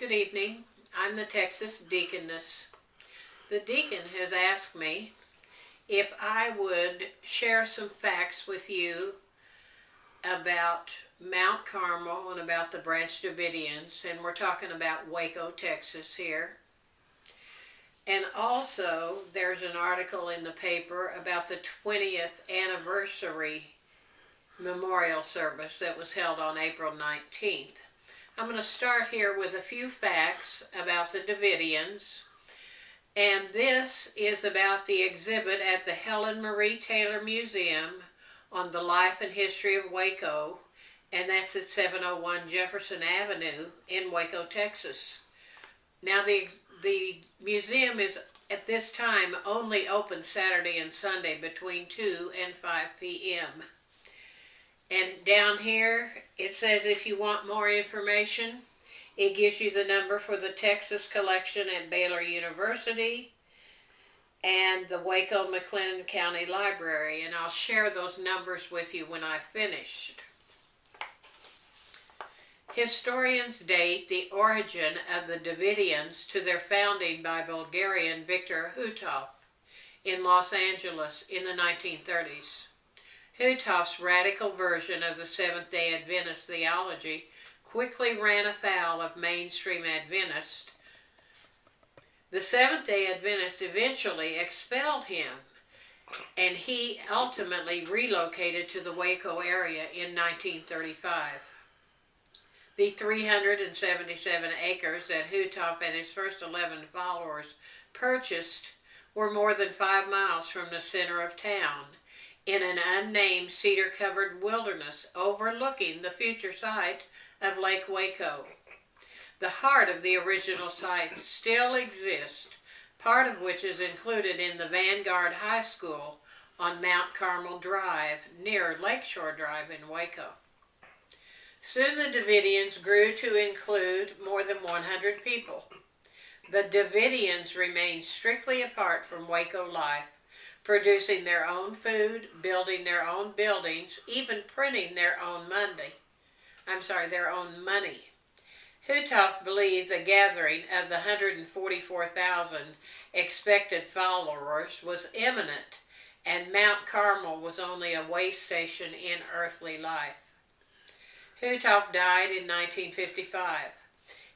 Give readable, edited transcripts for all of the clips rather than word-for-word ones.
Good evening. I'm the Texas Deaconess. The deacon has asked me if I would share some facts with you about Mount Carmel and about the Branch Davidians, and we're talking about Waco, Texas here. And also, there's an article in the paper about the 20th anniversary memorial service that was held on April 19th. I'm going to start here with a few facts about the Davidians, and this is about the exhibit at the Helen Marie Taylor Museum on the life and history of Waco, and that's at 701 Jefferson Avenue in Waco, Texas. Now the museum is at this time only open Saturday and Sunday between 2 and 5 p.m. And down here, it says if you want more information, it gives you the number for the Texas collection at Baylor University and the Waco McLennan County Library. And I'll share those numbers with you when I've finished. Historians date the origin of the Davidians to their founding by Bulgarian Victor Hutov in Los Angeles in the 1930s. Hutov's radical version of the Seventh-day Adventist theology quickly ran afoul of mainstream Adventists. The Seventh-day Adventists eventually expelled him, and he ultimately relocated to the Waco area in 1935. The 377 acres that Hutov and his first 11 followers purchased were more than 5 miles from the center of town, in an unnamed cedar-covered wilderness overlooking the future site of Lake Waco. The heart of the original site still exists, part of which is included in the Vanguard High School on Mount Carmel Drive, near Lakeshore Drive in Waco. Soon the Davidians grew to include more than 100 people. The Davidians remained strictly apart from Waco life, producing their own food, building their own buildings, even printing their own money. Hutov believed the gathering of the 144,000 expected followers was imminent, and Mount Carmel was only a way station in earthly life. Hutov died in 1955.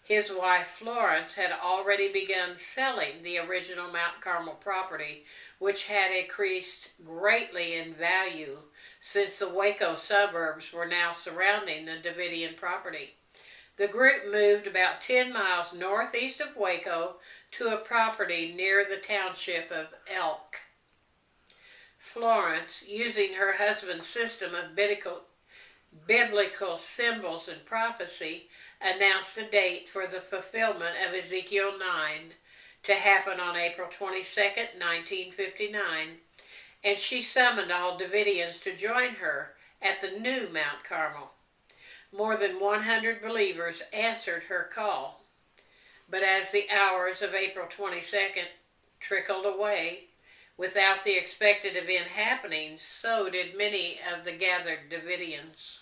His wife Florence had already begun selling the original Mount Carmel property, which had increased greatly in value since the Waco suburbs were now surrounding the Davidian property. The group moved about 10 miles northeast of Waco to a property near the township of Elk. Florence, using her husband's system of biblical symbols and prophecy, announced a date for the fulfillment of Ezekiel 9 to happen on April 22nd, 1959, and she summoned all Davidians to join her at the new Mount Carmel. More than 100 believers answered her call, but as the hours of April 22nd trickled away without the expected event happening, so did many of the gathered Davidians.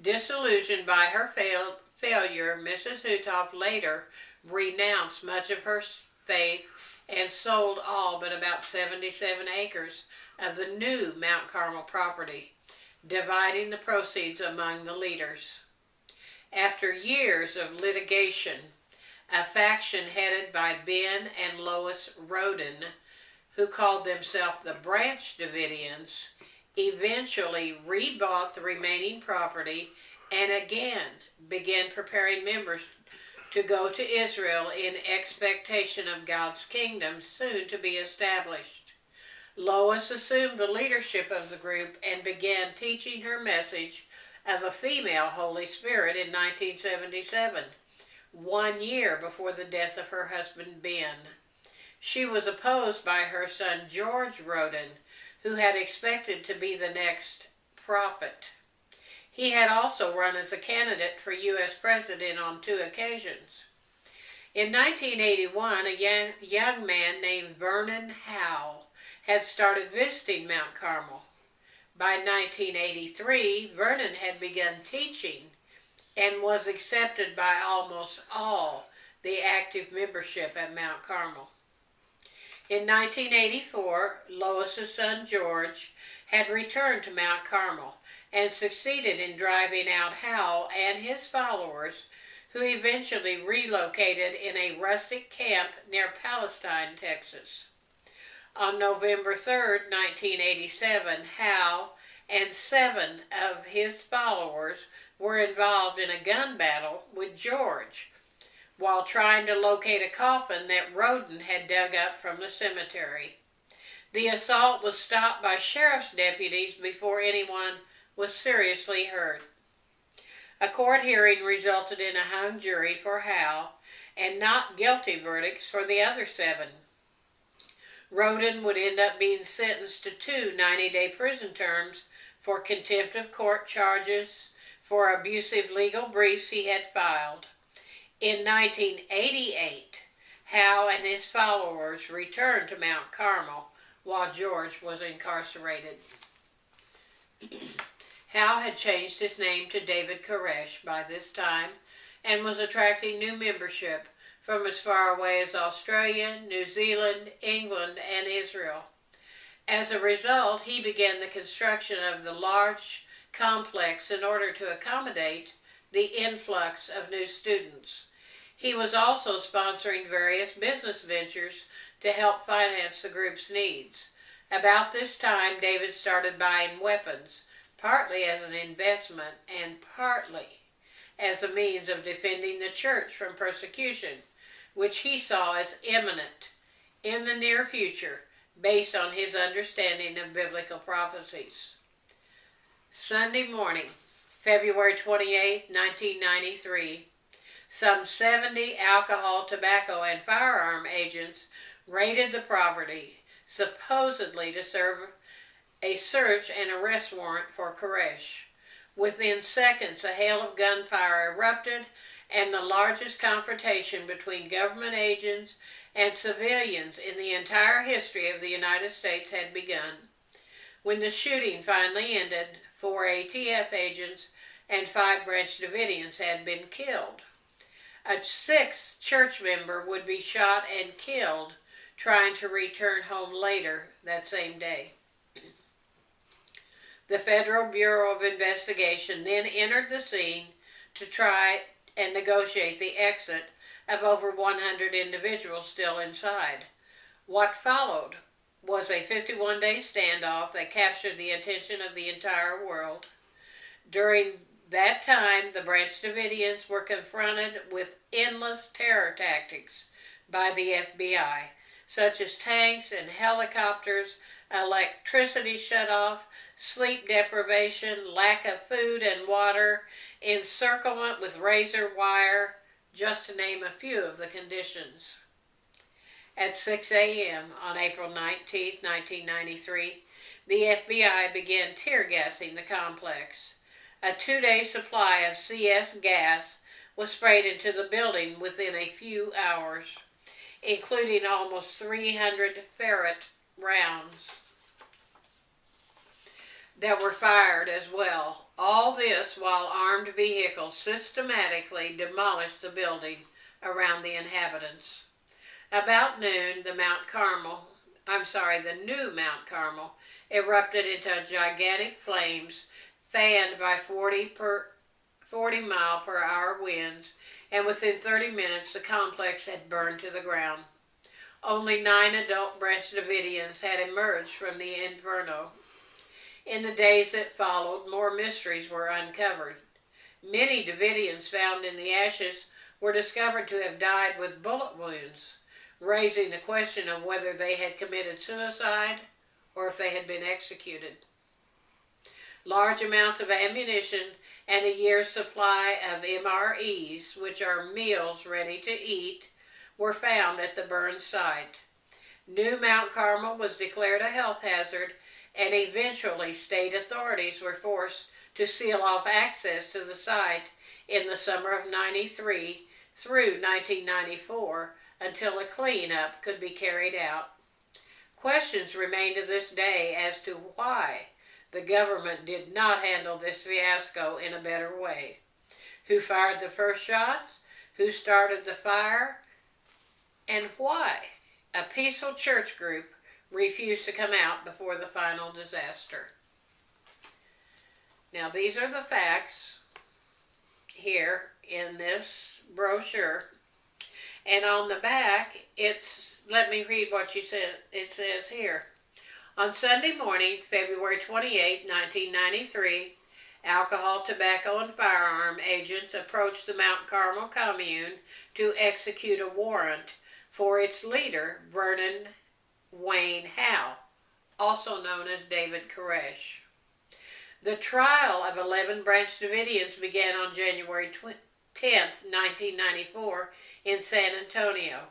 Disillusioned by her failure, Mrs. Hutov later renounced much of her faith and sold all but about 77 acres of the new Mount Carmel property, dividing the proceeds among the leaders. After years of litigation, a faction headed by Ben and Lois Roden, who called themselves the Branch Davidians, eventually rebought the remaining property and again began preparing members to go to Israel in expectation of God's kingdom soon to be established. Lois assumed the leadership of the group and began teaching her message of a female Holy Spirit in 1977, 1 year before the death of her husband Ben. She was opposed by her son George Roden, who had expected to be the next prophet. He had also run as a candidate for U.S. President on 2 occasions. In 1981, a young man named Vernon Howell had started visiting Mount Carmel. By 1983, Vernon had begun teaching and was accepted by almost all the active membership at Mount Carmel. In 1984, Lois's son George had returned to Mount Carmel and succeeded in driving out Hal and his followers, who eventually relocated in a rustic camp near Palestine, Texas. On November 3, 1987, Hal and 7 of his followers were involved in a gun battle with George while trying to locate a coffin that Roden had dug up from the cemetery. The assault was stopped by sheriff's deputies before anyone was seriously hurt. A court hearing resulted in a hung jury for Hal and not guilty verdicts for the other 7. Roden would end up being sentenced to 2 90-day prison terms for contempt of court charges for abusive legal briefs he had filed. In 1988, Hal and his followers returned to Mount Carmel while George was incarcerated. Hal had changed his name to David Koresh by this time and was attracting new membership from as far away as Australia, New Zealand, England, and Israel. As a result, he began the construction of the large complex in order to accommodate the influx of new students. He was also sponsoring various business ventures to help finance the group's needs. About this time, David started buying weapons, partly as an investment and partly as a means of defending the church from persecution, which he saw as imminent in the near future based on his understanding of biblical prophecies. Sunday morning, February 28, 1993, some 70 alcohol, tobacco, and firearm agents raided the property, supposedly to serve a search and arrest warrant for Koresh. Within seconds, a hail of gunfire erupted, and the largest confrontation between government agents and civilians in the entire history of the United States had begun. When the shooting finally ended, 4 ATF agents and 5 Branch Davidians had been killed. A 6th church member would be shot and killed trying to return home later that same day. The Federal Bureau of Investigation then entered the scene to try and negotiate the exit of over 100 individuals still inside. What followed was a 51-day standoff that captured the attention of the entire world. During that time, the Branch Davidians were confronted with endless terror tactics by the FBI, such as tanks and helicopters, electricity shutoff, sleep deprivation, lack of food and water, encirclement with razor wire, just to name a few of the conditions. At 6 a.m. on April 19, 1993, the FBI began tear gassing the complex. A 2-day supply of CS gas was sprayed into the building within a few hours, including almost 300 ferret rounds that were fired as well. All this while armed vehicles systematically demolished the building around the inhabitants. About noon, the new Mount Carmel erupted into gigantic flames fanned by 40 mile per hour winds, and within 30 minutes the complex had burned to the ground. Only 9 adult Branch Davidians had emerged from the inferno. In the days that followed, more mysteries were uncovered. Many Davidians found in the ashes were discovered to have died with bullet wounds, raising the question of whether they had committed suicide or if they had been executed. Large amounts of ammunition and a year's supply of MREs, which are meals ready to eat, were found at the burn site. New Mount Carmel was declared a health hazard, and eventually state authorities were forced to seal off access to the site in the summer of '93 through 1994 until a cleanup could be carried out. Questions remain to this day as to why the government did not handle this fiasco in a better way. Who fired the first shots? Who started the fire? And why a peaceful church group refused to come out before the final disaster. Now, these are the facts here in this brochure. And on the back, let me read what it says here. On Sunday morning, February 28, 1993, alcohol, tobacco, and firearm agents approached the Mount Carmel commune to execute a warrant for its leader, Vernon Wayne Howe, also known as David Koresh. The trial of 11 Branch Davidians began on January 10, 1994, in San Antonio.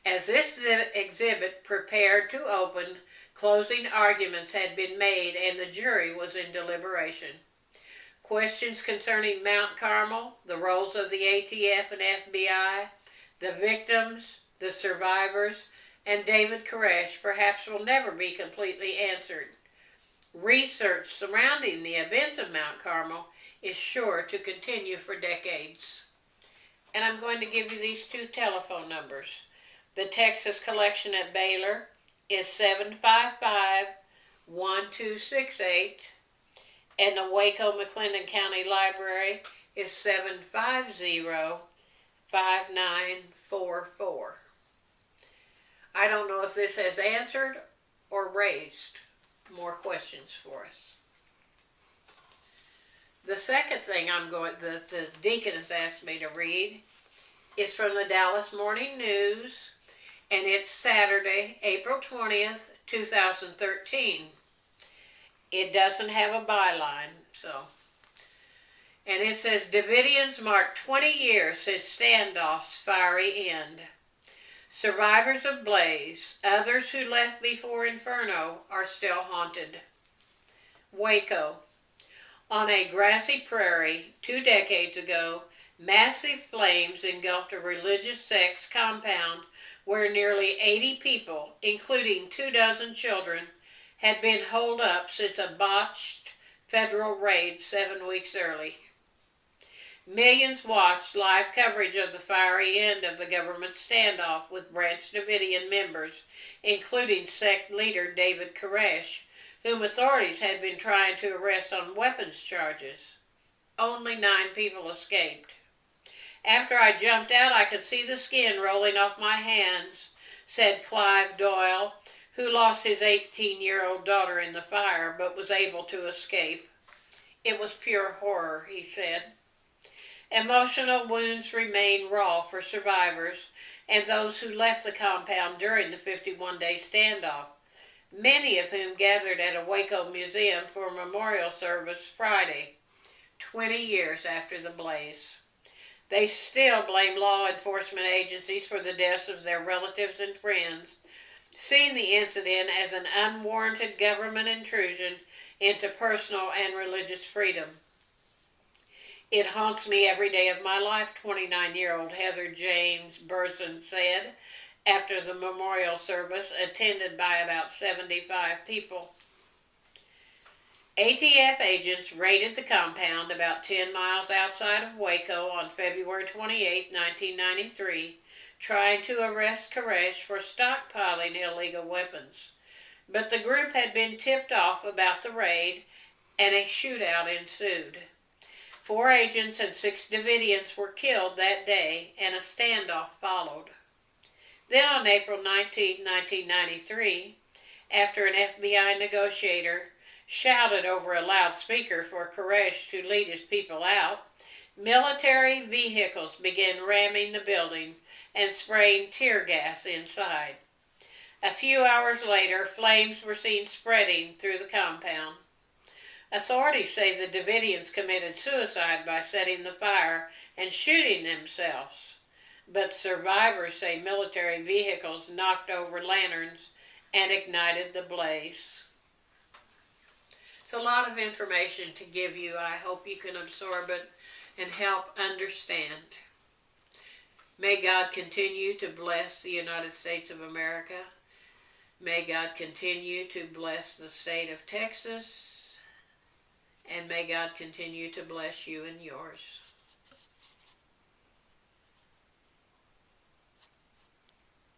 As this exhibit prepared to open, closing arguments had been made and the jury was in deliberation. Questions concerning Mount Carmel, the roles of the ATF and FBI, the victims, the survivors, and David Koresh perhaps will never be completely answered. Research surrounding the events of Mount Carmel is sure to continue for decades. And I'm going to give you these two telephone numbers. The Texas Collection at Baylor is 755-1268, and the Waco McClendon County Library is 750-5944. I don't know if this has answered or raised more questions for us. The second thing that the deaconess asked me to read is from the Dallas Morning News, and it's Saturday, April 20th, 2013. It doesn't have a byline, and it says, Davidians mark 20 years since standoff's fiery end. Survivors of Blaze, others who left before Inferno, are still haunted. Waco. On a grassy prairie 2 decades ago, massive flames engulfed a religious sect's compound where nearly 80 people, including 24 children, had been holed up since a botched federal raid 7 weeks early. Millions watched live coverage of the fiery end of the government standoff with Branch Davidian members, including sect leader David Koresh, whom authorities had been trying to arrest on weapons charges. Only 9 people escaped. After I jumped out, I could see the skin rolling off my hands, said Clive Doyle, who lost his 18-year-old daughter in the fire but was able to escape. It was pure horror, he said. Emotional wounds remain raw for survivors and those who left the compound during the 51-day standoff, many of whom gathered at a Waco museum for a memorial service Friday, 20 years after the blaze. They still blame law enforcement agencies for the deaths of their relatives and friends, seeing the incident as an unwarranted government intrusion into personal and religious freedom. It haunts me every day of my life, 29-year-old Heather James Burson said after the memorial service attended by about 75 people. ATF agents raided the compound about 10 miles outside of Waco on February 28, 1993, trying to arrest Koresh for stockpiling illegal weapons. But the group had been tipped off about the raid, and a shootout ensued. 4 agents and 6 Davidians were killed that day, and a standoff followed. Then on April 19, 1993, after an FBI negotiator shouted over a loudspeaker for Koresh to lead his people out, military vehicles began ramming the building and spraying tear gas inside. A few hours later, flames were seen spreading through the compound. Authorities say the Davidians committed suicide by setting the fire and shooting themselves, but survivors say military vehicles knocked over lanterns and ignited the blaze. It's a lot of information to give you. I hope you can absorb it and help understand. May God continue to bless the United States of America. May God continue to bless the state of Texas. And may God continue to bless you and yours.